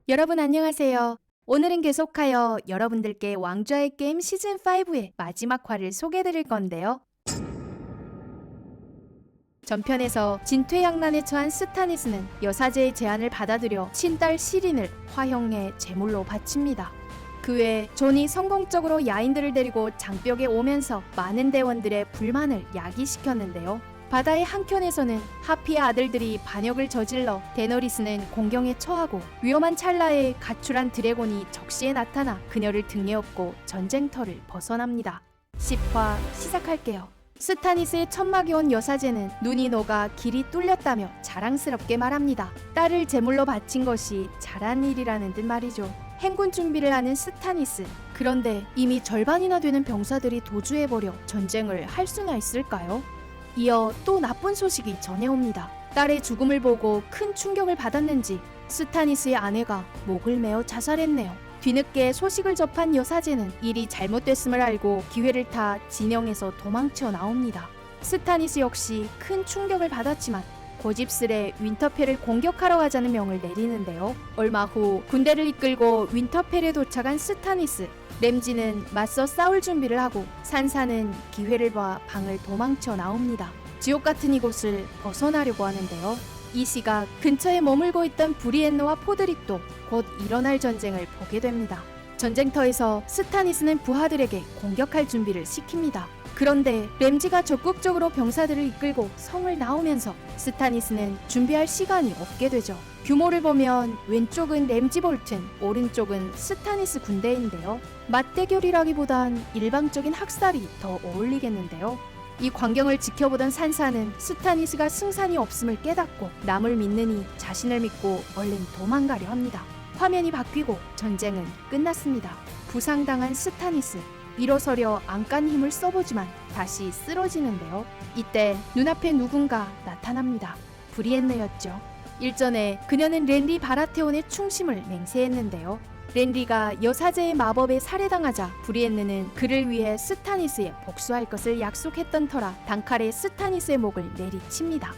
여러분 안녕하세요. 오늘은 계속하여 여러분들께 왕좌의 게임 시즌5의 마지막 화를 소개해드릴 건데요. 전편에서 진퇴양난에 처한 스타니스는 여사제의 제안을 받아들여 친딸 시린을 화형의 제물로 바칩니다. 그 외에 존이 성공적으로 야인들을 데리고 장벽에 오면서 많은 대원들의 불만을 야기시켰는데요. 바다의 한켠에서는 하피의 아들들이 반역을 저질러 데너리스는 공경에 처하고 위험한 찰나에 가출한 드래곤이 적시에 나타나 그녀를 등에 업고 전쟁터를 벗어납니다. 10화 시작할게요. 스타니스의 천막에 온 여사제는 눈이 녹아 길이 뚫렸다며 자랑스럽게 말합니다. 딸을 제물로 바친 것이 잘한 일이라는 듯 말이죠. 행군 준비를 하는 스타니스. 그런데 이미 절반이나 되는 병사들이 도주해버려 전쟁을 할 수나 있을까요? 이어 또 나쁜 소식이 전해옵니다. 딸의 죽음을 보고 큰 충격을 받았는지 스타니스의 아내가 목을 메어 자살했네요. 뒤늦게 소식을 접한 여사제는 일이 잘못됐음을 알고 기회를 타 진영에서 도망쳐 나옵니다. 스타니스 역시 큰 충격을 받았지만 고집스레 윈터펠을 공격하러 가자는 명을 내리는데요. 얼마 후 군대를 이끌고 윈터펠에 도착한 스타니스. 램지는 맞서 싸울 준비를 하고 산사는 기회를 봐 방을 도망쳐 나옵니다. 지옥 같은 이곳을 벗어나려고 하는데요. 이 시각 근처에 머물고 있던 브리엔노와 포드릭도 곧 일어날 전쟁을 보게 됩니다. 전쟁터에서 스타니스는 부하들에게 공격할 준비를 시킵니다. 그런데 램지가 적극적으로 병사들을 이끌고 성을 나오면서 스타니스는 준비할 시간이 없게 되죠. 규모를 보면 왼쪽은 램지 볼튼, 오른쪽은 스타니스 군대인데요. 맞대결이라기보단 일방적인 학살이 더 어울리겠는데요. 이 광경을 지켜보던 산사는 스타니스가 승산이 없음을 깨닫고 남을 믿느니 자신을 믿고 얼른 도망가려 합니다. 화면이 바뀌고 전쟁은 끝났습니다. 부상당한 스타니스. 일어서려 안간 힘을 써보지만 다시 쓰러지는데요. 이때 눈앞에 누군가 나타납니다. 브리엔느였죠. 일전에 그녀는 렌리 바라테온의 충심을 맹세했는데요. 렌리가 여사제의 마법에 살해당하자 브리엔느는 그를 위해 스타니스에 복수할 것을 약속했던 터라 단칼에 스타니스의 목을 내리칩니다.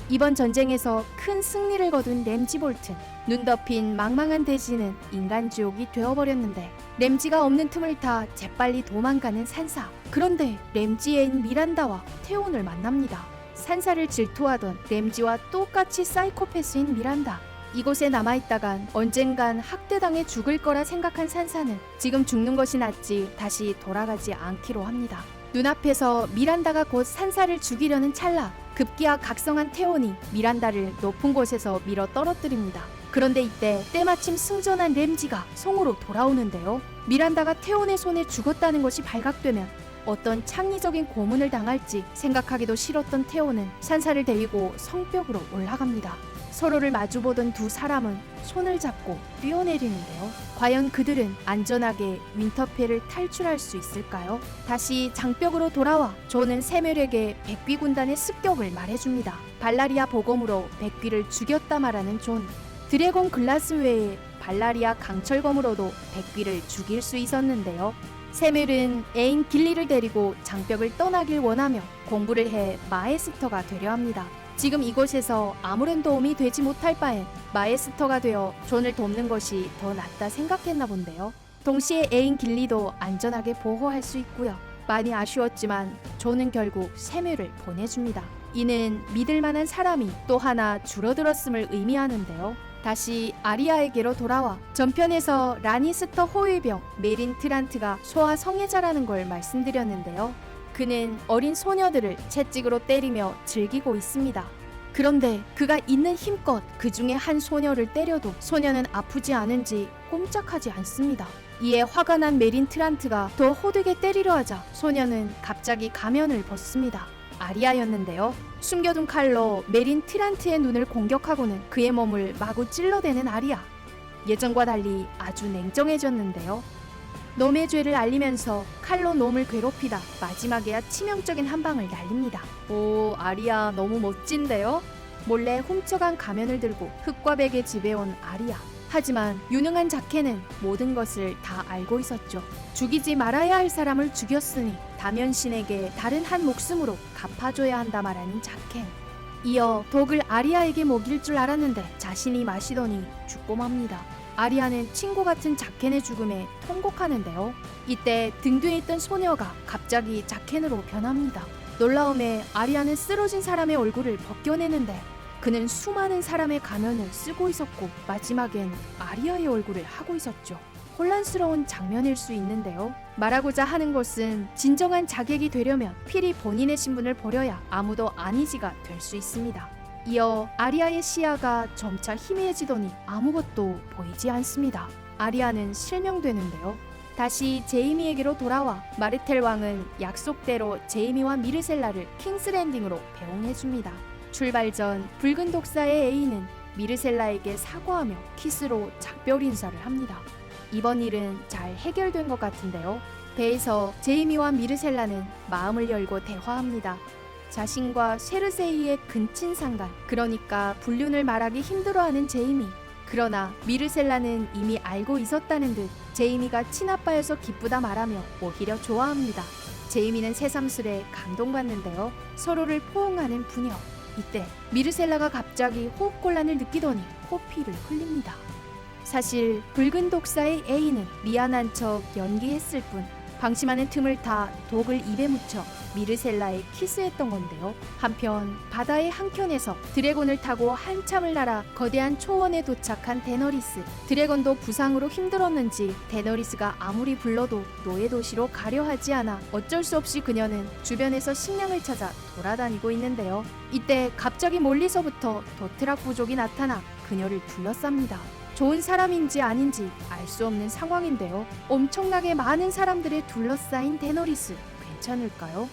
이번 전쟁에서 큰 승리를 거둔 램지 볼튼. 눈 덮인 망망한 대지는 인간지옥이 되어버렸는데 램지가 없는 틈을 타 재빨리 도망가는 산사. 그런데 램지의 애인 미란다와 태온을 만납니다. 산사를 질투하던 램지와 똑같이 사이코패스인 미란다. 이곳에 남아있다간 언젠간 학대당해 죽을 거라 생각한 산사는 지금 죽는 것이 낫지 다시 돌아가지 않기로 합니다. 눈앞에서 미란다가 곧 산사를 죽이려는 찰나 급기야 각성한 태온이 미란다를 높은 곳에서 밀어 떨어뜨립니다. 그런데 이때 때마침 승전한 램지가 성으로 돌아오는데요. 미란다가 태온의 손에 죽었다는 것이 발각되면 어떤 창의적인 고문을 당할지 생각하기도 싫었던 태온은 산사를 데리고 성벽으로 올라갑니다. 서로를 마주보던 두 사람은 손을 잡고 뛰어내리는데요. 과연 그들은 안전하게 윈터펠을 탈출할 수 있을까요? 다시 장벽으로 돌아와 존은 세멸에게 백귀 군단의 습격을 말해줍니다. 발라리아 보검으로 백귀를 죽였다 말하는 존. 드래곤 글라스 외에 발라리아 강철검으로도 백귀를 죽일 수 있었는데요. 세멜은 애인 길리를 데리고 장벽을 떠나길 원하며 공부를 해 마에스터가 되려 합니다. 지금 이곳에서 아무런 도움이 되지 못할 바엔 마에스터가 되어 존을 돕는 것이 더 낫다 생각했나 본데요. 동시에 애인 길리도 안전하게 보호할 수 있고요. 많이 아쉬웠지만 존은 결국 세멜을 보내줍니다. 이는 믿을 만한 사람이 또 하나 줄어들었음을 의미하는데요. 다시 아리아에게로 돌아와 전편에서 라니스터 호위병 메린 트란트가 소아 성애자라는 걸 말씀드렸는데요. 그는 어린 소녀들을 채찍으로 때리며 즐기고 있습니다. 그런데 그가 있는 힘껏 그 중에 한 소녀를 때려도 소녀는 아프지 않은지 꼼짝하지 않습니다. 이에 화가 난 메린 트란트가 더 호되게 때리려 하자 소녀는 갑자기 가면을 벗습니다. 아리아였는데요. 숨겨둔 칼로 메린 트란트의 눈을 공격하고는 그의 몸을 마구 찔러대는 아리아. 예전과 달리 아주 냉정해졌는데요. 놈의 죄를 알리면서 칼로 놈을 괴롭히다 마지막에야 치명적인 한 방을 날립니다. 오, 아리아 너무 멋진데요? 몰래 훔쳐간 가면을 들고 흙과 백에 지배온 아리아. 하지만 유능한 자케는 모든 것을 다 알고 있었죠. 죽이지 말아야 할 사람을 죽였으니 다면신에게 다른 한 목숨으로 갚아줘야 한다 말하는 자케. 이어 독을 아리아에게 먹일 줄 알았는데 자신이 마시더니 죽고 맙니다. 아리아는 친구 같은 자켄의 죽음에 통곡하는데요. 이때 등 뒤에 있던 소녀가 갑자기 자켄으로 변합니다. 놀라움에 아리아는 쓰러진 사람의 얼굴을 벗겨내는데 그는 수많은 사람의 가면을 쓰고 있었고 마지막엔 아리아의 얼굴을 하고 있었죠. 혼란스러운 장면일 수 있는데요. 말하고자 하는 것은 진정한 자객이 되려면 필히 본인의 신분을 버려야 아무도 아니지가 될 수 있습니다. 이어 아리아의 시야가 점차 희미해지더니 아무것도 보이지 않습니다. 아리아는 실명되는데요. 다시 제이미에게로 돌아와 마르텔 왕은 약속대로 제이미와 미르셀라를 킹스랜딩으로 배웅해줍니다. 출발 전 붉은 독사의 에이는 미르셀라에게 사과하며 키스로 작별 인사를 합니다. 이번 일은 잘 해결된 것 같은데요. 배에서 제이미와 미르셀라는 마음을 열고 대화합니다. 자신과 쉐르세이의 근친상간, 그러니까 불륜을 말하기 힘들어하는 제이미. 그러나 미르셀라는 이미 알고 있었다는 듯 제이미가 친아빠여서 기쁘다 말하며 오히려 좋아합니다. 제이미는 새삼스레 감동받는데요. 서로를 포옹하는 부녀. 이때 미르셀라가 갑자기 호흡곤란을 느끼더니 코피를 흘립니다. 사실 붉은 독사의 A는 미안한 척 연기했을 뿐 방심하는 틈을 타 독을 입에 묻혀 미르셀라에 키스했던 건데요. 한편 바다의 한켠에서 드래곤을 타고 한참을 날아 거대한 초원에 도착한 데너리스. 드래곤도 부상으로 힘들었는지 데너리스가 아무리 불러도 노예 도시로 가려 하지 않아 어쩔 수 없이 그녀는 주변에서 식량을 찾아 돌아다니고 있는데요. 이때 갑자기 멀리서부터 도트락 부족이 나타나 그녀를 둘러쌉니다. 좋은 사람인지 아닌지 알 수 없는 상황인데요. 엄청나게 많은 사람들에 둘러싸인 데너리스, 괜찮을까요?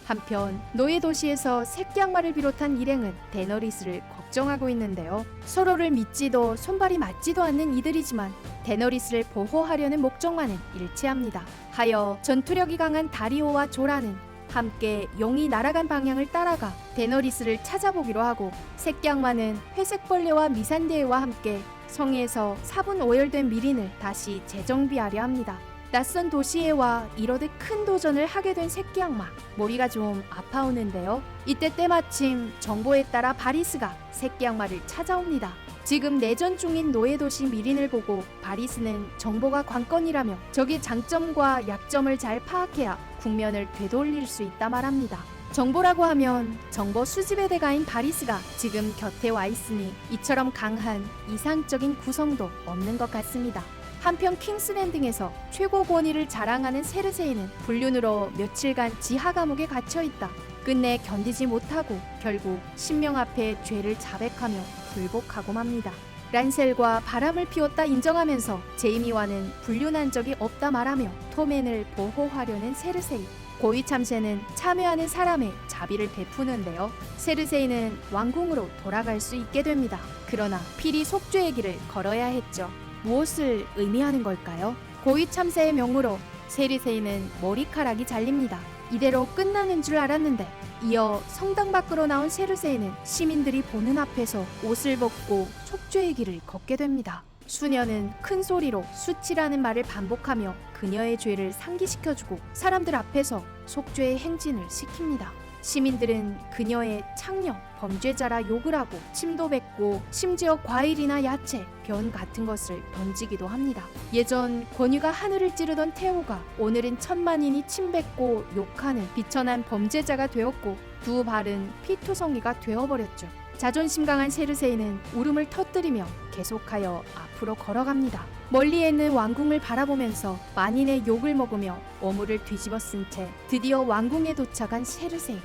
한편 노예 도시에서 새끼 악마를 비롯한 일행은 데너리스를 걱정하고 있는데요. 서로를 믿지도 손발이 맞지도 않는 이들이지만 데너리스를 보호하려는 목적만은 일치합니다. 하여 전투력이 강한 다리오와 조라는 함께 용이 날아간 방향을 따라가 데너리스를 찾아보기로 하고 새끼 악마는 회색벌레와 미산데이와 함께 성에서 사분 오열된 미린을 다시 재정비하려 합니다. 낯선 도시에 와 이러듯 큰 도전을 하게 된 새끼 악마, 머리가 좀 아파오는데요. 이때 때마침 정보에 따라 바리스가 새끼 악마를 찾아옵니다. 지금 내전 중인 노예도시 미린을 보고 바리스는 정보가 관건이라며 적의 장점과 약점을 잘 파악해야 국면을 되돌릴 수 있다 말합니다. 정보라고 하면 정보 수집의 대가인 바리스가 지금 곁에 와 있으니 이처럼 강한 이상적인 구성도 없는 것 같습니다. 한편 킹스랜딩에서 최고 권위를 자랑하는 세르세이는 불륜으로 며칠간 지하 감옥에 갇혀있다. 끝내 견디지 못하고 결국 신명 앞에 죄를 자백하며 굴복하고 맙니다. 란셀과 바람을 피웠다 인정하면서 제이미와는 불륜한 적이 없다 말하며 토맨을 보호하려는 세르세이. 고위 참새는 참여하는 사람의 자비를 베푸는데요. 세르세이는 왕궁으로 돌아갈 수 있게 됩니다. 그러나 필히 속죄의 길을 걸어야 했죠. 무엇을 의미하는 걸까요? 고위 참새의 명으로 세르세이는 머리카락이 잘립니다. 이대로 끝나는 줄 알았는데 이어 성당 밖으로 나온 세르세이는 시민들이 보는 앞에서 옷을 벗고 속죄의 길을 걷게 됩니다. 수녀는 큰 소리로 수치라는 말을 반복하며 그녀의 죄를 상기시켜주고 사람들 앞에서 속죄의 행진을 시킵니다. 시민들은 그녀의 창녀, 범죄자라 욕을 하고 침도 뱉고 심지어 과일이나 야채, 변 같은 것을 던지기도 합니다. 예전 권위가 하늘을 찌르던 태호가 오늘은 천만인이 침 뱉고 욕하는 비천한 범죄자가 되었고 두 발은 피투성이가 되어버렸죠. 자존심 강한 세르세이는 울음을 터뜨리며 계속하여 앞으로 걸어갑니다. 멀리에 있는 왕궁을 바라보면서 만인의 욕을 먹으며 어물을 뒤집어 쓴 채 드디어 왕궁에 도착한 세르세이.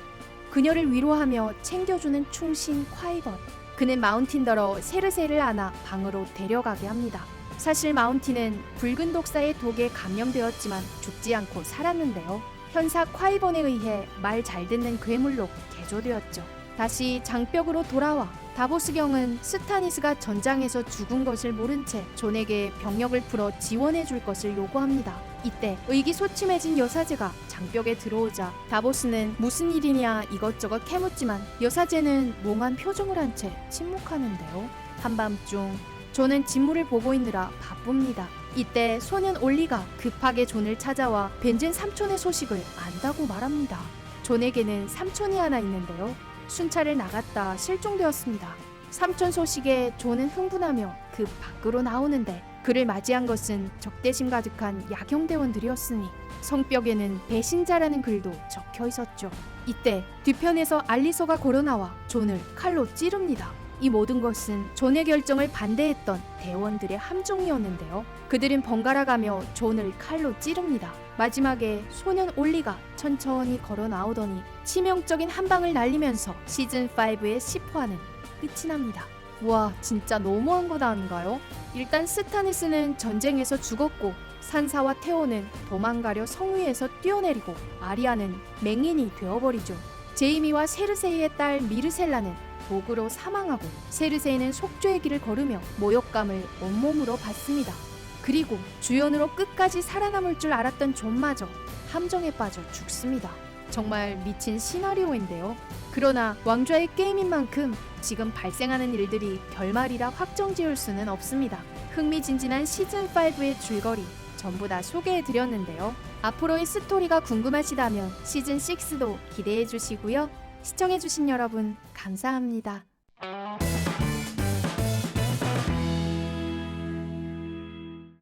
그녀를 위로하며 챙겨주는 충신 콰이건. 그는 마운틴더러 세르세이를 안아 방으로 데려가게 합니다. 사실 마운틴은 붉은 독사의 독에 감염되었지만 죽지 않고 살았는데요. 현사 콰이번에 의해 말 잘 듣는 괴물로 개조되었죠. 다시 장벽으로 돌아와 다보스경은 스타니스가 전장에서 죽은 것을 모른 채 존에게 병력을 풀어 지원해 줄 것을 요구합니다. 이때 의기소침해진 여사제가 장벽에 들어오자 다보스는 무슨 일이냐 이것저것 캐묻지만 여사제는 몽한 표정을 한 채 침묵하는데요. 한밤중 존은 진물을 보고 있느라 바쁩니다. 이때 소년 올리가 급하게 존을 찾아와 벤젠 삼촌의 소식을 안다고 말합니다. 존에게는 삼촌이 하나 있는데요. 순찰을 나갔다 실종되었습니다. 삼촌 소식에 존은 흥분하며 급 밖으로 나오는데 그를 맞이한 것은 적대심 가득한 야경대원들이었으니 성벽에는 배신자라는 글도 적혀 있었죠. 이때 뒤편에서 알리소가 걸어나와 존을 칼로 찌릅니다. 이 모든 것은 존의 결정을 반대했던 대원들의 함정이었는데요. 그들은 번갈아가며 존을 칼로 찌릅니다. 마지막에 소년 올리가 천천히 걸어 나오더니 치명적인 한 방을 날리면서 시즌5의 10화는 끝이 납니다. 와, 진짜 너무한 것 아닌가요? 일단 스타니스는 전쟁에서 죽었고 산사와 테오는 도망가려 성 위에서 뛰어내리고 아리아는 맹인이 되어버리죠. 제이미와 세르세이의 딸 미르셀라는 독으로 사망하고 세르세이는 속죄의 길을 걸으며 모욕감을 온몸으로 받습니다. 그리고 주연으로 끝까지 살아남을 줄 알았던 존마저 함정에 빠져 죽습니다. 정말 미친 시나리오인데요. 그러나 왕좌의 게임인 만큼 지금 발생하는 일들이 결말이라 확정 지을 수는 없습니다. 흥미진진한 시즌5의 줄거리 전부 다 소개해드렸는데요. 앞으로의 스토리가 궁금하시다면 시즌6도 기대해주시고요. 시청해주신 여러분 감사합니다.